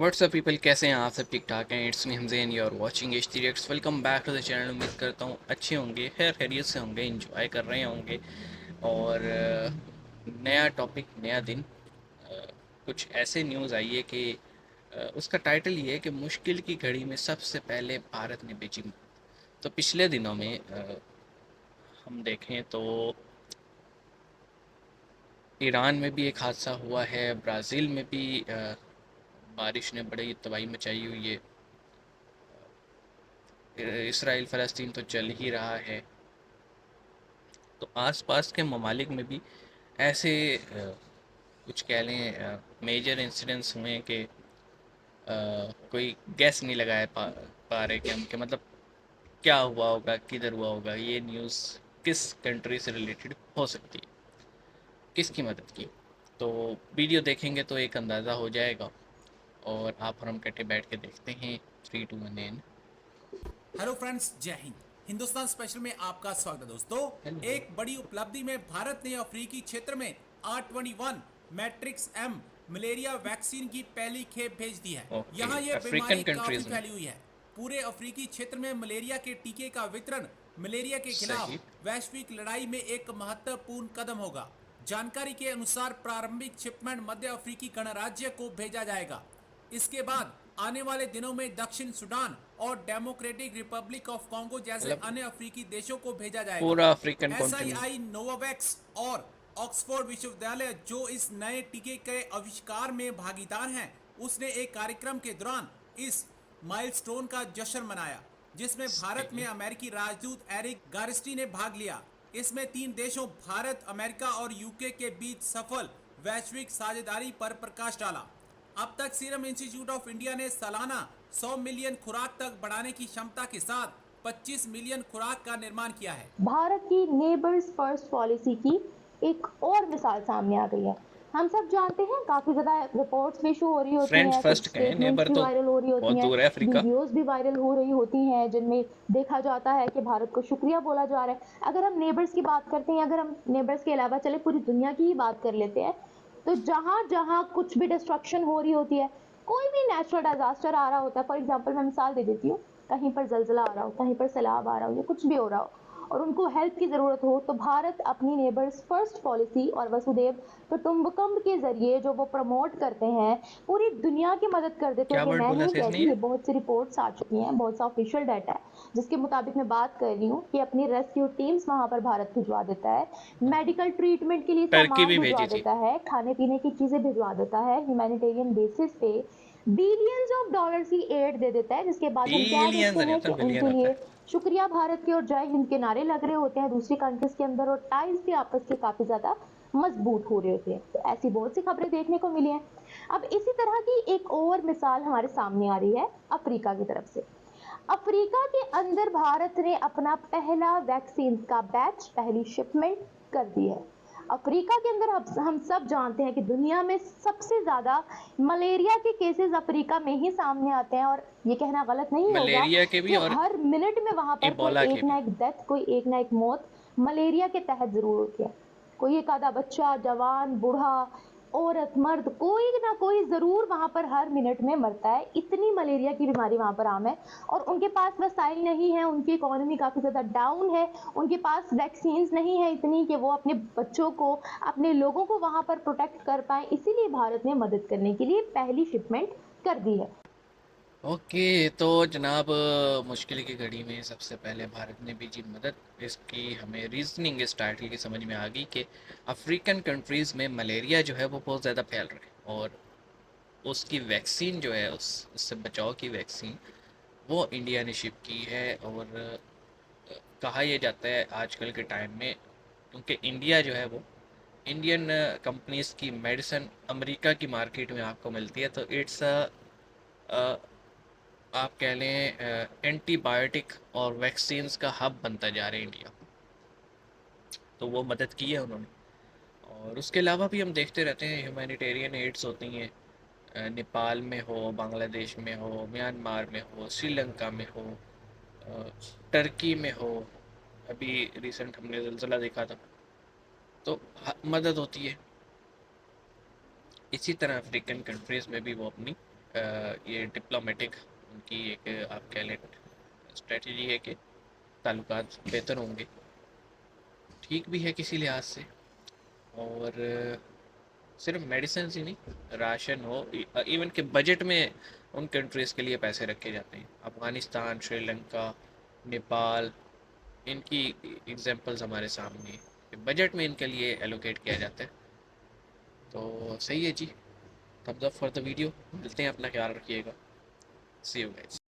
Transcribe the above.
WhatsApp people, कैसे हैं आप सब? ठीक ठाक हैं। It's me Hamzain, you are watching H T reacts. Welcome back to the channel. उम्मीद करता हूँ अच्छे होंगे, खैर खैरियत से होंगे, इंजॉय कर रहे होंगे। और नया टॉपिक, नया दिन। कुछ ऐसे न्यूज़ आई है कि उसका टाइटल ये है कि मुश्किल की घड़ी में सबसे पहले भारत ने बेची। तो पिछले दिनों में हम देखें तो ईरान में भी एक हादसा हुआ है, ब्राज़ील में भी बारिश ने बड़ी तबाही मचाई हुई है। इसराइल फ़लस्तीन तो चल ही रहा है। तो आसपास के ममालिक में भी ऐसे कुछ कह लें मेजर इंसिडेंट्स हुए हैं कि कोई गैस नहीं लगाए पा रहे कि हम के मतलब क्या हुआ होगा, किधर हुआ होगा, ये न्यूज़ किस कंट्री से रिलेटेड हो सकती है, किसकी मदद की। तो वीडियो देखेंगे तो एक अंदाज़ा हो जाएगा। और आप और हम कटे बैठ के देखते हैं। 3 2 1 एंड हेलो फ्रेंड्स, जय हिंद। हिंदुस्तान स्पेशल में आपका स्वागत है दोस्तों। हेलो। एक बड़ी उपलब्धि में भारत ने अफ्रीकी क्षेत्र में R21 matrix M malaria vaccine की पहली खेप भेज दी है। ओके, यहाँ यह अफ्रीकन बीमारी काफी कंट्रीज़ में। फैली हुई है। पूरे अफ्रीकी क्षेत्र में मलेरिया के टीके का वितरण मलेरिया के खिलाफ सही। वैश्विक लड़ाई में एक महत्वपूर्ण कदम होगा। जानकारी के अनुसार प्रारंभिक शिपमेंट मध्य अफ्रीकी गणराज्य को भेजा जाएगा। इसके बाद आने वाले दिनों में दक्षिण सूडान और डेमोक्रेटिक रिपब्लिक ऑफ कॉन्गो जैसे मतलब अन्य अफ्रीकी देशों को भेजा जाएगा। पूरा अफ्रीकन कॉन्टिनेंट। SII नोवावैक्स और ऑक्सफोर्ड विश्वविद्यालय जो इस नए टीके के आविष्कार में भागीदार हैं, उसने एक कार्यक्रम के दौरान इस माइलस्टोन का जश्न मनाया, जिसमें भारत में सही। अमेरिकी राजदूत एरिक गारिस्टी ने भाग लिया। इसमें 3 देशों भारत, अमेरिका और यूके के बीच सफल वैश्विक साझेदारी पर प्रकाश डाला। अब तक सीरम इंस्टीट्यूट ऑफ इंडिया ने सालाना 100 मिलियन खुराक तक बढ़ाने की क्षमता के साथ 25 मिलियन खुराक का निर्माण किया है। भारत की नेबर्स फर्स्ट पॉलिसी की एक और मिसाल सामने आ गई है। हम सब जानते हैं, काफी ज्यादा रिपोर्ट्स भी शो हो रही होती फ्रेंड्स हैं, कुछ फर्स्ट कहें, स्टेटमेंट्स नेबर भी तो वायरल हो रही बहुत होती हैं, दूर है अफ्रीका। वीडियोस भी वायरल हो रही होती हैं, जिनमें देखा जाता है कि भारत को शुक्रिया बोला जा रहा है। अगर हम नेबर्स की बात करते हैं, अगर हम नेबर्स के अलावा चले पूरी दुनिया की ही बात कर लेते हैं, तो जहां जहां कुछ भी डिस्ट्रक्शन हो रही होती है, कोई भी नेचुरल डिजास्टर आ रहा होता है, फॉर एग्जाम्पल मैं मिसाल दे देती हूँ, कहीं पर जलजला आ रहा हो, कहीं पर सैलाब आ रहा हो, या कुछ भी हो रहा हो और उनको हेल्प की ज़रूरत हो, तो भारत अपनी नेबर्स फर्स्ट पॉलिसी और वसुदेव कुटुंबकम के ज़रिए जो वो प्रमोट करते हैं, पूरी दुनिया की मदद कर देते हैं। क्या ये वर्ड मैं बोला नहीं था इसने कहती, ये? ये बहुत सी रिपोर्ट्स आ चुकी हैं, बहुत सा ऑफिशियल डाटा है जिसके मुताबिक मैं बात कर रही हूँ कि अपनी रेस्क्यू टीम्स वहाँ पर भारत भिजवा देता है, मेडिकल ट्रीटमेंट के लिए टर्की सामान भी भिजवा भेजी थी। देता है, खाने पीने की चीज़ें भिजवा देता है, ह्यूमैनिटेरियन बेसिस पे बिलियंस ऑफ डॉलर्स की एड दे देता है, जिसके बाद हम क्या बिलियंस देखते नहीं हैं होता, कि बिलियन उनके होता लिए है। शुक्रिया भारत के और जय हिंद के नारे लग रहे होते हैं दूसरी कंट्रीज के अंदर, और टाइज भी आपस के काफी ज्यादा मजबूत हो रहे होते हैं। तो ऐसी बहुत सी खबरें देखने को मिली हैं। अब इसी तरह की एक और मिसाल हमारे सामने आ रही है अफ्रीका की तरफ से। अफ्रीका के अंदर भारत ने अपना पहला वैक्सीन का बैच, पहली शिपमेंट कर दी है। अफ्रीका के अंदर हम सब जानते हैं कि दुनिया में सबसे ज्यादा मलेरिया के केसेस अफ्रीका में ही सामने आते हैं, और ये कहना गलत नहीं होगा मलेरिया के भी कि और हर मिनट में वहां पर कोई इबोला के एक ना भी। एक डेथ, कोई एक ना एक मौत मलेरिया के तहत जरूर होती है। कोई एक आधा बच्चा, जवान, बूढ़ा, औरत, मर्द, कोई ना कोई जरूर वहां पर हर मिनट में मरता है। इतनी मलेरिया की बीमारी वहां पर आम है, और उनके पास वसाइल नहीं है, उनकी इकोनॉमी काफी ज्यादा डाउन है, उनके पास वैक्सीन नहीं है इतनी कि वो अपने बच्चों को, अपने लोगों को वहां पर प्रोटेक्ट कर पाए। इसीलिए भारत ने मदद करने के लिए पहली शिपमेंट कर दी है। ओके, तो जनाब मुश्किल की घड़ी में सबसे पहले भारत ने भेजी मदद। इसकी हमें रीजनिंग इस टाइटल की समझ में आ गई कि अफ्रीकन कंट्रीज़ में मलेरिया जो है वो बहुत ज़्यादा फैल रहा है, और उसकी वैक्सीन जो है, उससे बचाव की वैक्सीन, वो इंडिया ने शिप की है। और कहा यह जाता है आजकल के टाइम में, क्योंकि इंडिया जो है वो इंडियन कंपनीज़ की मेडिसिन अमेरिका की मार्केट में आपको मिलती है, तो इट्स आप कह लें एंटीबायोटिक और वैक्सीन्स का हब बनता जा रहा है इंडिया। तो वो मदद की है उन्होंने। और उसके अलावा भी हम देखते रहते हैं ह्यूमैनिटेरियन एड्स होती हैं, नेपाल में हो, बांग्लादेश में हो, म्यांमार में हो, श्रीलंका में हो, टर्की में हो। अभी रिसेंट हमने ज़लज़ला देखा था। तो मदद होती है। इसी तरह अफ्रीकन कंट्रीज़ में भी वो अपनी ये डिप्लोमेटिक उनकी एक आप कह लें स्ट्रेटजी है कि ताल्लुकात बेहतर होंगे। ठीक भी है किसी लिहाज से। और सिर्फ मेडिसिन ही नहीं, राशन हो, इवन के बजट में उन कंट्रीज़ के लिए पैसे रखे जाते हैं। अफ़गानिस्तान, श्रीलंका, नेपाल, इनकी एग्जांपल्स हमारे सामने हैं कि बजट में इनके लिए एलोकेट किया जाता है। तो सही है जी। Thumbs up for the video. मिलते हैं, अपना ख्याल रखिएगा। See you guys.